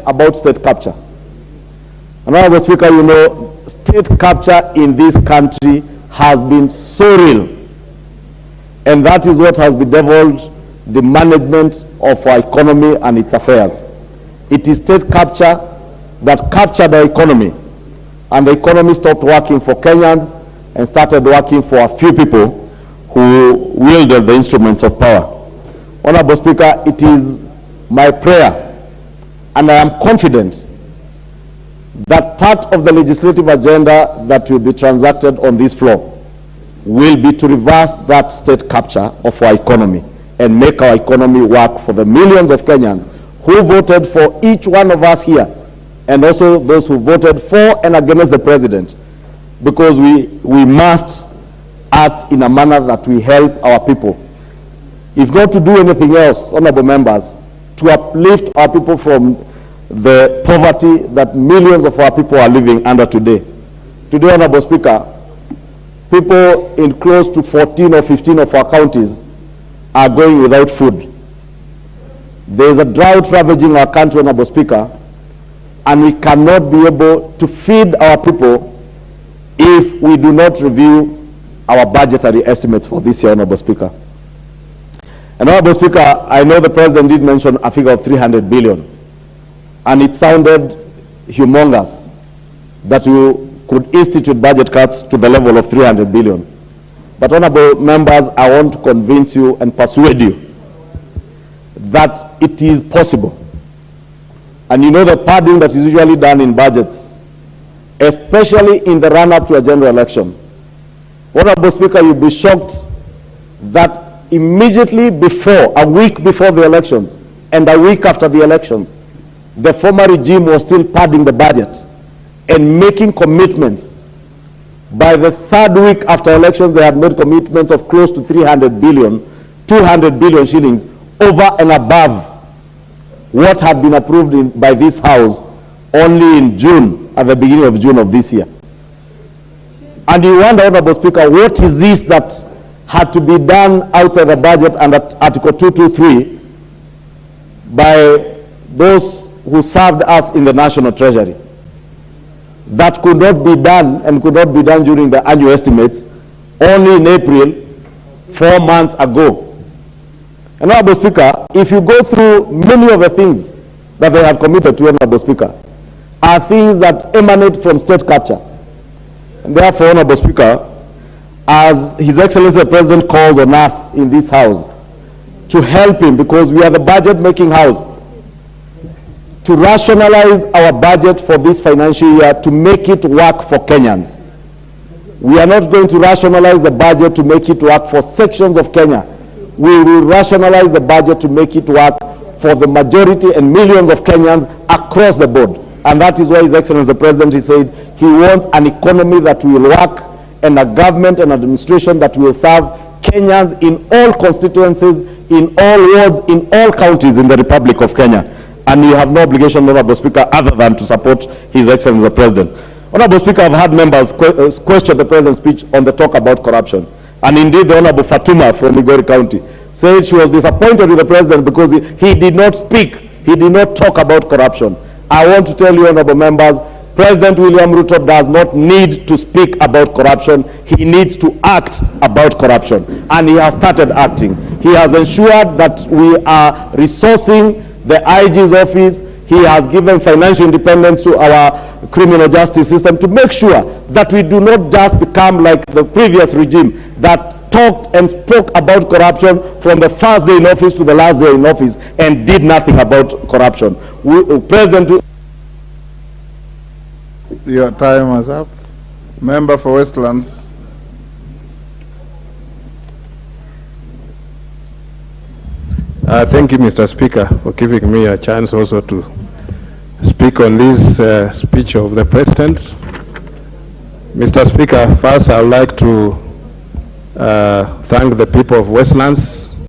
about state capture. Honorable Speaker, you know, state capture in this country has been so real. And that is what has bedeviled the management of our economy and its affairs. It is state capture that captured the economy, and the economy stopped working for Kenyans and started working for a few people who wielded the instruments of power. Honorable Speaker, it is my prayer, and I am confident that part of the legislative agenda that will be transacted on this floor will be to reverse that state capture of our economy and make our economy work for the millions of Kenyans who voted for each one of us here, and also those who voted for and against the president, because we must act in a manner that we help our people. If not to do anything else, honorable members, to uplift our people from the poverty that millions of our people are living under today. Today, honorable Speaker, people in close to 14 or 15 of our counties are going without food. There is a drought ravaging our country, honorable Speaker, and we cannot be able to feed our people if we do not review our budgetary estimates for this year, honorable Speaker. And honorable Speaker, I know the president did mention a figure of 300 billion, and it sounded humongous that you could institute budget cuts to the level of 300 billion. But honorable members, I want to convince you and persuade you that it is possible. And you know the padding that is usually done in budgets, especially in the run-up to a general election. Honorable Speaker, you'll be shocked that immediately before, a week before the elections, and a week after the elections, the former regime was still padding the budget and making commitments. By the third week after elections, they had made commitments of close to 300 billion, 200 billion shillings over and above what had been approved by this House only in June, at the beginning of June of this year. And you wonder, Honorable Speaker, what is this that had to be done outside the budget under Article 223 by those who served us in the National Treasury, that could not be done and could not be done during the annual estimates only in April, 4 months ago. And Honorable Speaker, if you go through many of the things that they have committed to, Honorable Speaker, are things that emanate from state capture. And therefore, Honorable Speaker, as His Excellency the President calls on us in this House to help him, because we are the budget-making House, to rationalize our budget for this financial year to make it work for Kenyans. We are not going to rationalize the budget to make it work for sections of Kenya. We will rationalize the budget to make it work for the majority and millions of Kenyans across the board. And that is why His Excellency the President, he said he wants an economy that will work and a government and administration that will serve Kenyans in all constituencies, in all wards, in all counties in the Republic of Kenya. And we have no obligation, Honorable Speaker, other than to support His Excellency the President. Honorable Speaker, I've had members question the President's speech on the talk about corruption. And indeed, the Honorable Fatuma from Migori County said she was disappointed with the President because he did not speak, he did not talk about corruption. I want to tell you, Honorable members, President William Ruto does not need to speak about corruption. He needs to act about corruption. And he has started acting. He has ensured that we are resourcing the IG's office. He has given financial independence to our criminal justice system to make sure that we do not just become like the previous regime that talked and spoke about corruption from the first day in office to the last day in office and did nothing about corruption. President... Your time is up. Member for Westlands. Thank you, Mr. Speaker, for giving me a chance also to speak on this speech of the President. Mr. Speaker, first I would like to thank the people of Westlands